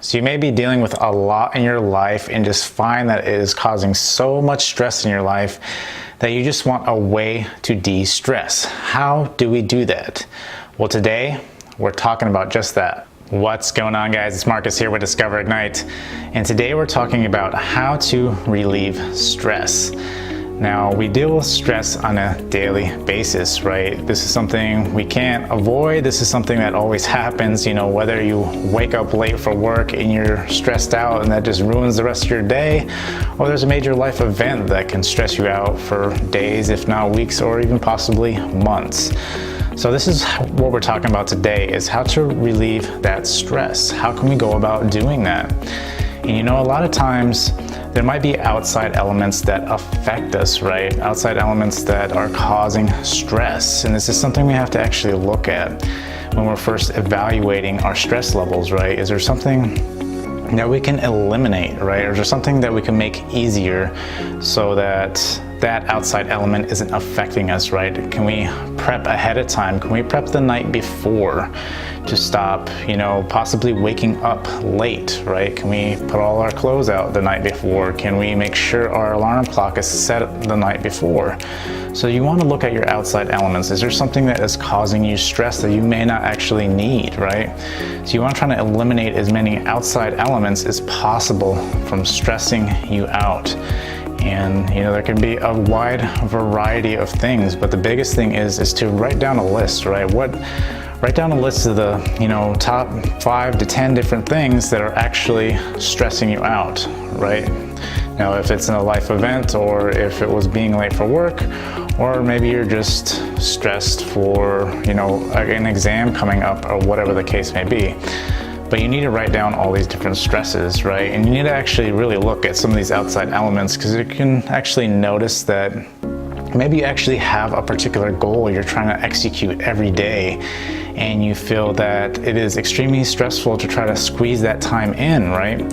So you may be dealing with a lot in your life and just find that it is causing so much stress in your life that you just want a way to de-stress. How do we do that? Well, today we're talking about just that. What's going on, guys? It's Marcus here with Discover Ignite, and today we're talking about how to relieve stress. Now, we deal with stress on a daily basis, right? This is something we can't avoid. This is something that always happens, you know, whether you wake up late for work and you're stressed out and that just ruins the rest of your day, or there's a major life event that can stress you out for days, if not weeks, or even possibly months. So this is what we're talking about today, is how to relieve that stress. How can we go about doing that? And you know, a lot of times there might be outside elements that affect us, right? Outside elements that are causing stress. And this is something we have to actually look at when we're first evaluating our stress levels, right? Is there something that we can eliminate, right? Or is there something that we can make easier so that that outside element isn't affecting us, right? Can we prep ahead of time? Can we prep the night before to stop, you know, possibly waking up late, right? Can we put all our clothes out the night before? Can we make sure our alarm clock is set the night before? So you want to look at your outside elements. Is there something that is causing you stress that you may not actually need, right? So you want to try to eliminate as many outside elements as possible from stressing you out. And you know, there can be a wide variety of things, but the biggest thing is to write down a list, right? Write down a list of the, you know, top 5 to 10 different things that are actually stressing you out, right? Now, if it's in a life event, or if it was being late for work, or maybe you're just stressed for, you know, an exam coming up, or whatever the case may be. But you need to write down all these different stresses, right? And you need to actually really look at some of these outside elements, because you can actually notice that maybe you actually have a particular goal you're trying to execute every day, and you feel that it is extremely stressful to try to squeeze that time in, right?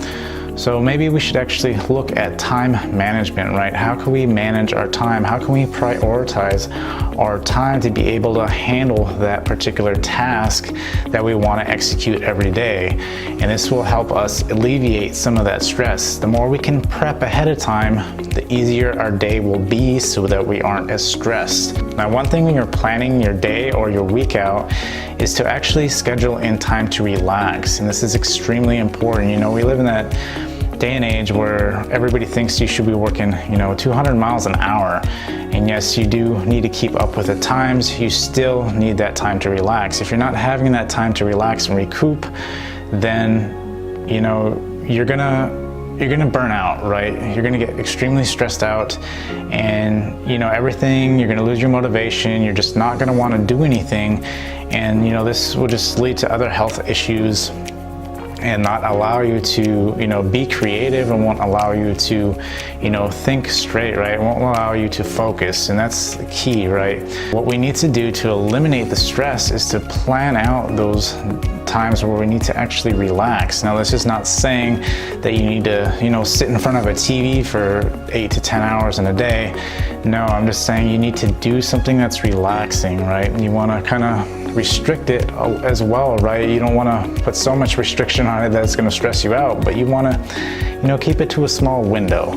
So maybe we should actually look at time management, right? How can we manage our time? How can we prioritize our time to be able to handle that particular task that we want to execute every day? And this will help us alleviate some of that stress. The more we can prep ahead of time, the easier our day will be, so that we aren't as stressed. Now, one thing when you're planning your day or your week out is to actually schedule in time to relax. And this is extremely important. You know, we live in that day and age where everybody thinks you should be working, you know, 200 miles an hour. And yes, you do need to keep up with the times. You still need that time to relax. If you're not having that time to relax and recoup, then, you know, you're gonna burn out, right? You're gonna get extremely stressed out, and, you know, everything, you're gonna lose your motivation. You're just not gonna wanna do anything. And, you know, this will just lead to other health issues and not allow you to, you know, be creative, and won't allow you to, you know, think straight, right? It won't allow you to focus, and that's the key, right? What we need to do to eliminate the stress is to plan out those times where we need to actually relax. Now, this is not saying that you need to, you know, sit in front of a TV for 8 to 10 hours in a day. No, I'm just saying you need to do something that's relaxing, right? You want to kind of restrict it as well, right? You don't want to put so much restriction on it that it's going to stress you out, but you want to, you know, keep it to a small window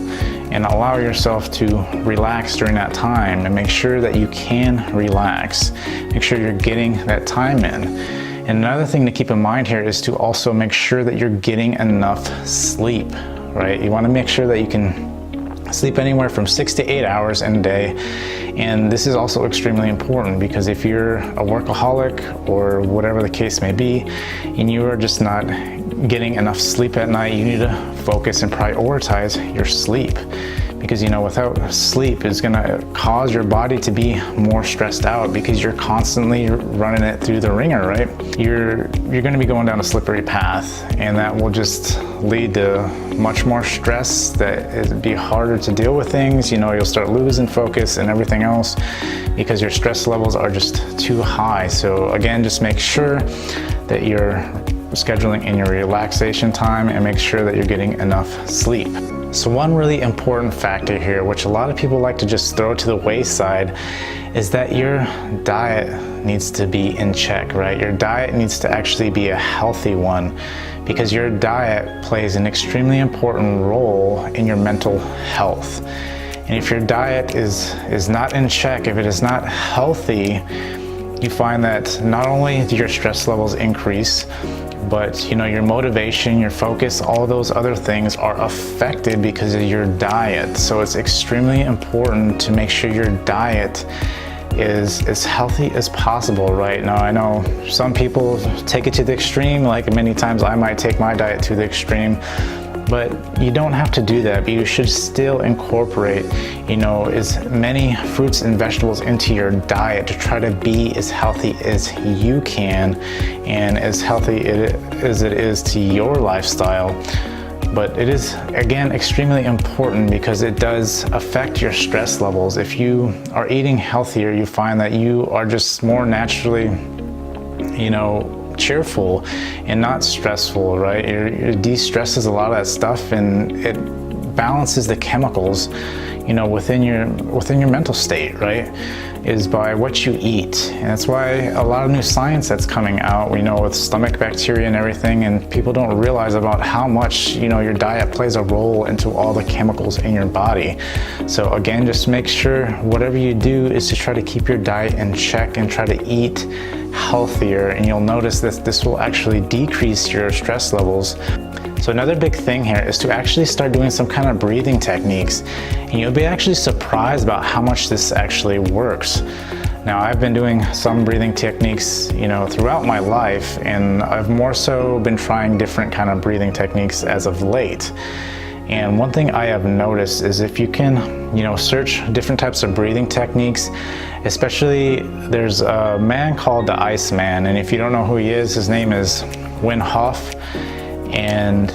and allow yourself to relax during that time, and make sure that you can relax. Make sure you're getting that time in. And another thing to keep in mind here is to also make sure that you're getting enough sleep, right? You want to make sure that you can sleep anywhere from 6 to 8 hours in a day. And this is also extremely important, because if you're a workaholic or whatever the case may be, and you are just not getting enough sleep at night, you need to focus and prioritize your sleep. Because, you know, without sleep, it's going to cause your body to be more stressed out, because you're constantly running it through the ringer, right? You're going to be going down a slippery path, and that will just lead to much more stress. That it'd be harder to deal with things. You know, you'll start losing focus and everything else, because your stress levels are just too high. So again, just make sure that you're scheduling in your relaxation time, and make sure that you're getting enough sleep. So one really important factor here, which a lot of people like to just throw to the wayside, is that your diet needs to be in check, right? Your diet needs to actually be a healthy one, because your diet plays an extremely important role in your mental health. And if your diet is not in check, if it is not healthy, you find that not only do your stress levels increase, but your motivation, your focus, all those other things are affected because of your diet. So it's extremely important to make sure your diet is as healthy as possible. Right now, I know some people take it to the extreme, like many times I might take my diet to the extreme, but you don't have to do that. But you should still incorporate as many fruits and vegetables into your diet to try to be as healthy as you can, and as healthy as it is to your lifestyle. But it is, again, extremely important because it does affect your stress levels. If you are eating healthier, you find that you are just more naturally, cheerful and not stressful, right? It de-stresses a lot of that stuff, and it balances the chemicals, within your mental state, right? Is by what you eat. And that's why a lot of new science that's coming out, with stomach bacteria and everything, and people don't realize about how much, your diet plays a role into all the chemicals in your body. So again, just make sure whatever you do is to try to keep your diet in check and try to eat healthier, and you'll notice that this will actually decrease your stress levels. So another big thing here is to actually start doing some kind of breathing techniques, and you'll be actually surprised about how much this actually works. Now, I've been doing some breathing techniques, throughout my life, and I've more so been trying different kind of breathing techniques as of late. And one thing I have noticed is if you can, search different types of breathing techniques, especially there's a man called the Iceman, and if you don't know who he is, his name is Wim Hof. And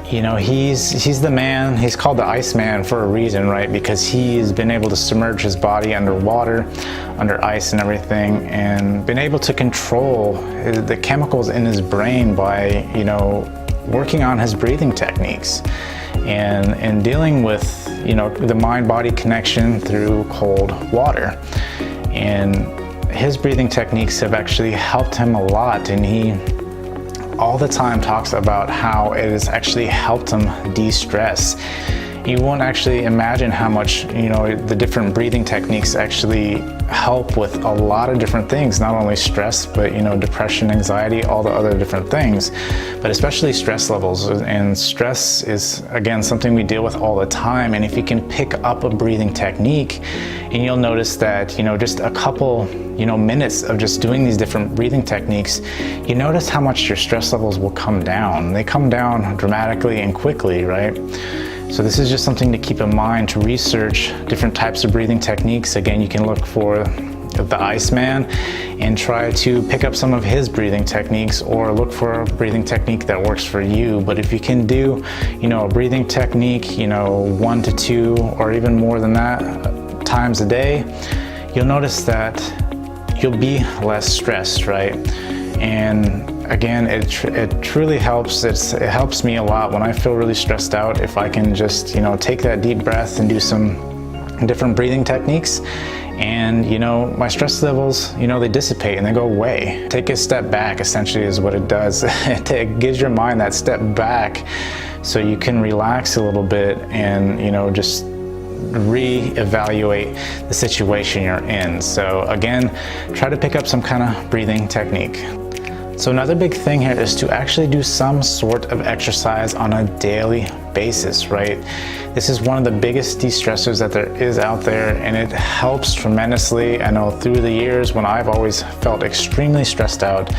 he's the man. He's called the Iceman for a reason, right? Because he's been able to submerge his body under water, under ice and everything, and been able to control the chemicals in his brain by working on his breathing techniques and dealing with the mind-body connection through cold water. And his breathing techniques have actually helped him a lot, and he all the time talks about how it has actually helped him de-stress. You won't actually imagine how much the different breathing techniques actually help with a lot of different things, not only stress, but depression, anxiety, all the other different things, but especially stress levels. And stress is, again, something we deal with all the time. And if you can pick up a breathing technique, and you'll notice that just a couple minutes of just doing these different breathing techniques, you notice how much your stress levels will come down. They come down dramatically and quickly, right? So this is just something to keep in mind, to research different types of breathing techniques. Again, you can look for the Iceman and try to pick up some of his breathing techniques, or look for a breathing technique that works for you. But if you can do, a breathing technique, 1 to 2 or even more than that times a day, you'll notice that you'll be less stressed, right? And again, it truly helps. It helps me a lot when I feel really stressed out. If I can just, take that deep breath and do some different breathing techniques, and my stress levels, they dissipate and they go away. Take a step back, essentially, is what it does. It gives your mind that step back so you can relax a little bit and, just re-evaluate the situation you're in. So again, try to pick up some kind of breathing technique. So another big thing here is to actually do some sort of exercise on a daily basis, right? This is one of the biggest de-stressors that there is out there, and it helps tremendously. I know through the years when I've always felt extremely stressed out,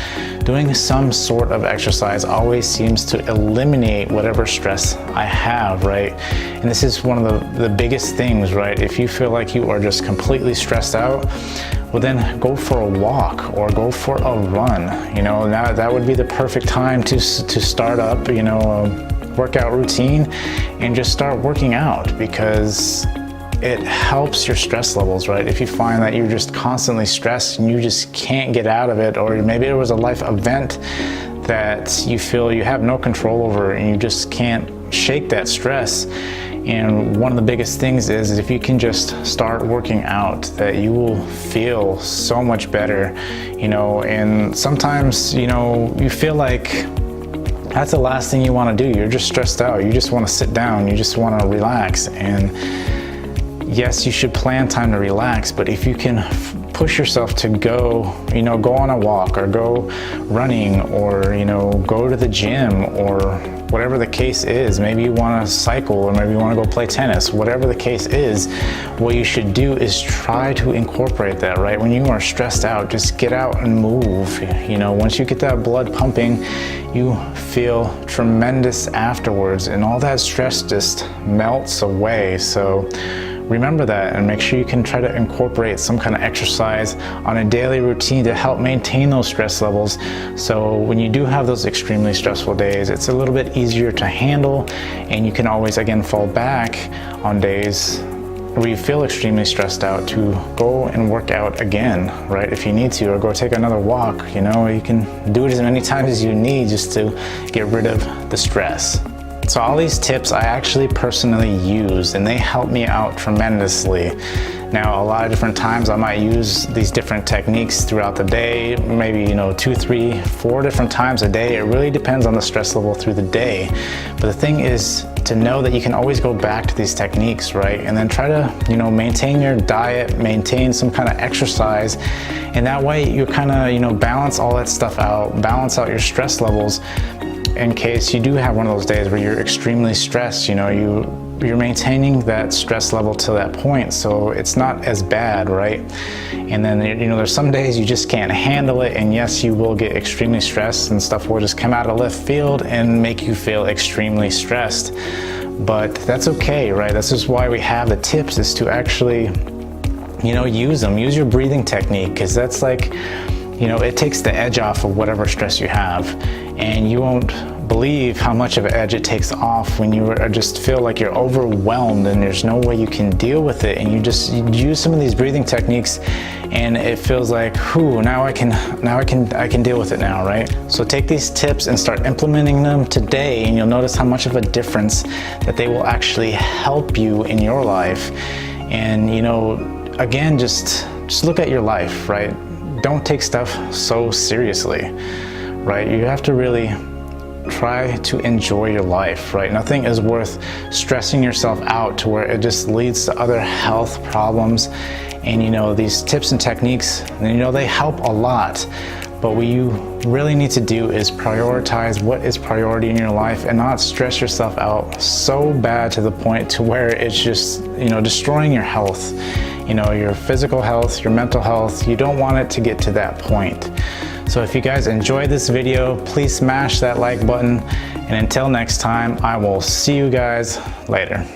doing some sort of exercise always seems to eliminate whatever stress I have, right? And this is one of the biggest things, right? If you feel like you are just completely stressed out, well then go for a walk or go for a run. Now that would be the perfect time to start up, a workout routine and just start working out, because it helps your stress levels, right? If you find that you're just constantly stressed and you just can't get out of it, or maybe it was a life event that you feel you have no control over and you just can't shake that stress, And one of the biggest things is if you can just start working out, that you will feel so much better, you know. And sometimes, you know, you feel like that's the last thing you want to do. You're just stressed out. You just want to sit down. You just want to relax. And yes, you should plan time to relax, but if you can push yourself to go, you know, go on a walk or go running or, you know, go to the gym or whatever the case is, maybe you want to cycle or maybe you want to go play tennis, whatever the case is, what you should do is try to incorporate that, right? When you are stressed out, just get out and move. You know, once you get that blood pumping, you feel tremendous afterwards and all that stress just melts away. So remember that and make sure you can try to incorporate some kind of exercise on a daily routine to help maintain those stress levels. So when you do have those extremely stressful days, it's a little bit easier to handle, and you can always again fall back on days where you feel extremely stressed out to go and work out again, right? If you need to, or go take another walk, you know, you can do it as many times as you need just to get rid of the stress. So all these tips I actually personally use, and they help me out tremendously. Now, a lot of different times I might use these different techniques throughout the day, maybe, you know, 2, 3, 4 different times a day. It really depends on the stress level through the day. But the thing is to know that you can always go back to these techniques, right? And then try to, you know, maintain your diet, maintain some kind of exercise. And that way you kind of, you know, balance all that stuff out, balance out your stress levels in case you do have one of those days where you're extremely stressed. You know, you're maintaining that stress level to that point, so it's not as bad, right? And then, you know, there's some days you just can't handle it, and yes, you will get extremely stressed and stuff will just come out of left field and make you feel extremely stressed. But that's okay, right? That's just why we have the tips, is to actually, you know, use them. Use your breathing technique, because that's like, you know, it takes the edge off of whatever stress you have, and you won't believe how much of an edge it takes off when you just feel like you're overwhelmed and there's no way you can deal with it, and you use some of these breathing techniques and it feels like, whew, now I can deal with it now, right? So take these tips and start implementing them today, and you'll notice how much of a difference that they will actually help you in your life. And, you know, again, just look at your life, right? Don't take stuff so seriously, right? You have to really try to enjoy your life, right? Nothing is worth stressing yourself out to where it just leads to other health problems. And, you know, these tips and techniques, you know, they help a lot. But what you really need to do is prioritize what is priority in your life and not stress yourself out so bad to the point to where it's just, you know, destroying your health, you know, your physical health, your mental health. You don't want it to get to that point. So if you guys enjoyed this video, please smash that like button. And until next time, I will see you guys later.